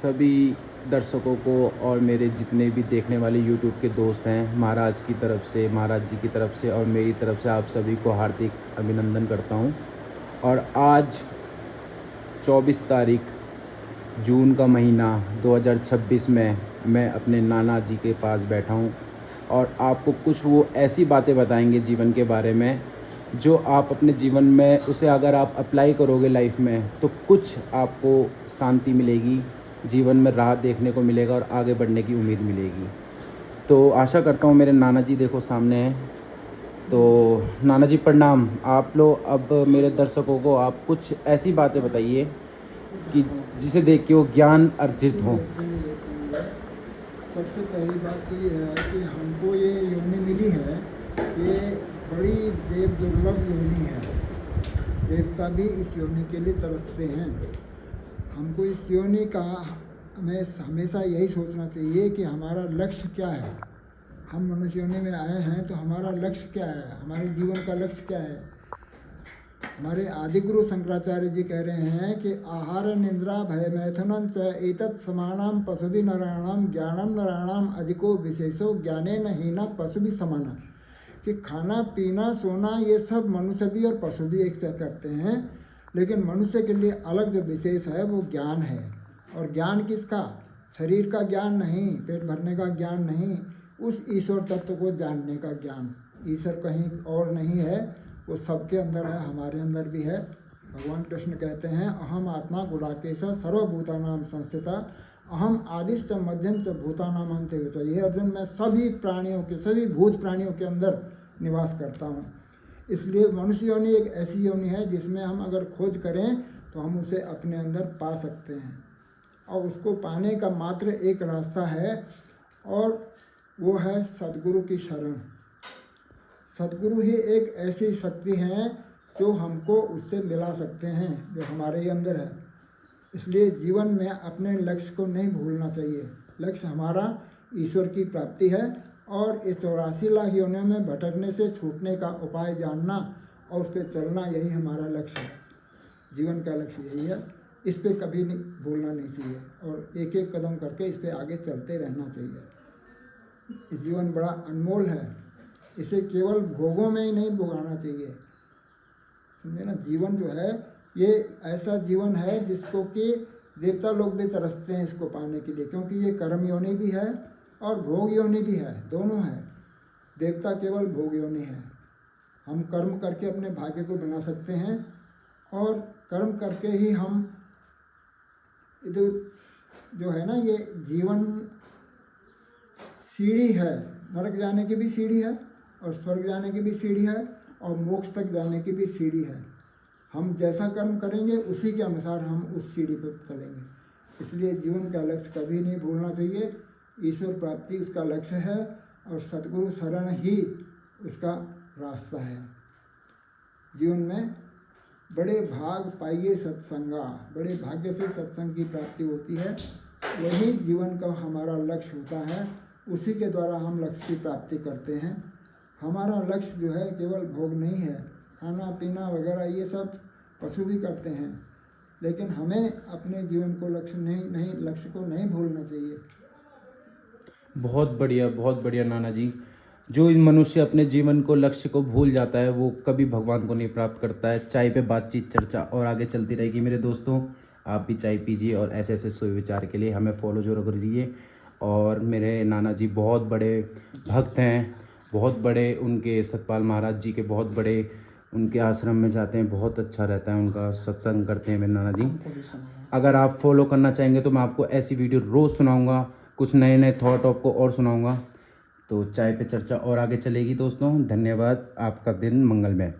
सभी दर्शकों को और मेरे जितने भी देखने वाले यूट्यूब के दोस्त हैं, महाराज की तरफ से, महाराज जी की तरफ से और मेरी तरफ से आप सभी को हार्दिक अभिनंदन करता हूं। और आज 24 तारीख जून का महीना 2026 में मैं अपने नाना जी के पास बैठा हूं और आपको कुछ वो ऐसी बातें बताएंगे जीवन के बारे में जो आप अपने जीवन में उसे अगर आप अप्लाई करोगे लाइफ में तो कुछ आपको शांति मिलेगी, जीवन में राह देखने को मिलेगा और आगे बढ़ने की उम्मीद मिलेगी। तो आशा करता हूँ मेरे नाना जी देखो सामने हैं। तो नाना जी प्रणाम। आप लोग अब मेरे दर्शकों को आप कुछ ऐसी बातें बताइए कि जिसे देख के वो ज्ञान अर्जित हो। सबसे पहली बात तो ये है कि हमको ये योनि मिली है, ये बड़ी देव दुर्लभ योनि है। देवता भी इस योनि के लिए तरसते हैं। हमको इस योनि का हमें हमेशा यही सोचना चाहिए कि हमारा लक्ष्य क्या है। हम मनुष्य योनि में आए हैं तो हमारा लक्ष्य क्या है, हमारे जीवन का लक्ष्य क्या है। हमारे आदि गुरु शंकराचार्य जी कह रहे हैं कि आहार निद्रा भय मैथुनम च एतत् समानाम पशुभि नराणाम ज्ञानम नराणाम अधिको विशेषो ज्ञाने न हीना पशुभि समाना। कि खाना पीना सोना ये सब मनुष्य भी और पशु भी एक से करते हैं, लेकिन मनुष्य के लिए अलग जो विशेष है वो ज्ञान है। और ज्ञान किसका? शरीर का ज्ञान नहीं, पेट भरने का ज्ञान नहीं, उस ईश्वर तत्व को जानने का ज्ञान। ईश्वर कहीं और नहीं है, वो सबके अंदर है, हमारे अंदर भी है। भगवान कृष्ण कहते हैं अहम आत्मा गुडाकेश सर्वभूतानाम संस्थिता अहम आदिश्च मध्यम च भूतानाम अंत्य च। ये अर्जुन, मैं सभी प्राणियों के, सभी भूत प्राणियों के अंदर निवास करता हूँ। इसलिए मनुष्य योनि एक ऐसी योनि है जिसमें हम अगर खोज करें तो हम उसे अपने अंदर पा सकते हैं। और उसको पाने का मात्र एक रास्ता है और वो है सद्गुरु की शरण। सद्गुरु ही एक ऐसी शक्ति है जो हमको उससे मिला सकते हैं, जो हमारे ही अंदर है। इसलिए जीवन में अपने लक्ष्य को नहीं भूलना चाहिए। लक्ष्य हमारा ईश्वर की प्राप्ति है और इस 84 लाख योनियों में भटकने से छूटने का उपाय जानना और उस पर चलना, यही हमारा लक्ष्य है। जीवन का लक्ष्य यही है। इस पे कभी नहीं भूलना नहीं चाहिए और एक एक कदम करके इस पे आगे चलते रहना चाहिए। जीवन बड़ा अनमोल है, इसे केवल भोगों में ही नहीं भोगाना चाहिए। समझे ना? जीवन जो है ये ऐसा जीवन है जिसको कि देवता लोग भी तरसते हैं इसको पाने के लिए, क्योंकि ये कर्म योनि भी है और भोग योनि भी है, दोनों है। देवता केवल भोग योनि है। हम कर्म करके अपने भाग्य को बना सकते हैं और कर्म करके ही हम जो है ना, ये जीवन सीढ़ी है। नरक जाने की भी सीढ़ी है और स्वर्ग जाने की भी सीढ़ी है और मोक्ष तक जाने की भी सीढ़ी है। हम जैसा कर्म करेंगे उसी के अनुसार हम उस सीढ़ी पर चलेंगे। इसलिए जीवन का लक्ष्य कभी नहीं भूलना चाहिए। ईश्वर प्राप्ति उसका लक्ष्य है और सद्गुरु शरण ही उसका रास्ता है। जीवन में बड़े भाग पाइए सत्संगा, बड़े भाग्य से सत्संग की प्राप्ति होती है। यही जीवन का हमारा लक्ष्य होता है, उसी के द्वारा हम लक्ष्य की प्राप्ति करते हैं। हमारा लक्ष्य जो है केवल भोग नहीं है। खाना पीना वगैरह ये सब पशु भी करते हैं, लेकिन हमें अपने जीवन को लक्ष्य को नहीं भूलना चाहिए। बहुत बढ़िया नाना जी। जो मनुष्य अपने जीवन को, लक्ष्य को भूल जाता है वो कभी भगवान को नहीं प्राप्त करता है। चाय पे बातचीत, चर्चा और आगे चलती रहेगी मेरे दोस्तों। आप भी चाय पीजिए और ऐसे ऐसे सुविचार के लिए हमें फॉलो जरूर करिए। और मेरे नाना जी बहुत बड़े भक्त हैं, बहुत बड़े उनके सतपाल महाराज जी के बहुत बड़े उनके आश्रम में जाते हैं, बहुत अच्छा रहता है उनका, सत्संग करते हैं मेरे नाना जी। अगर आप फॉलो करना चाहेंगे तो मैं आपको ऐसी वीडियो रोज़ सुनाऊंगा, कुछ नए नए थॉट आपको और सुनाऊंगा। तो चाय पे चर्चा और आगे चलेगी दोस्तों। धन्यवाद, आपका दिन मंगलमय।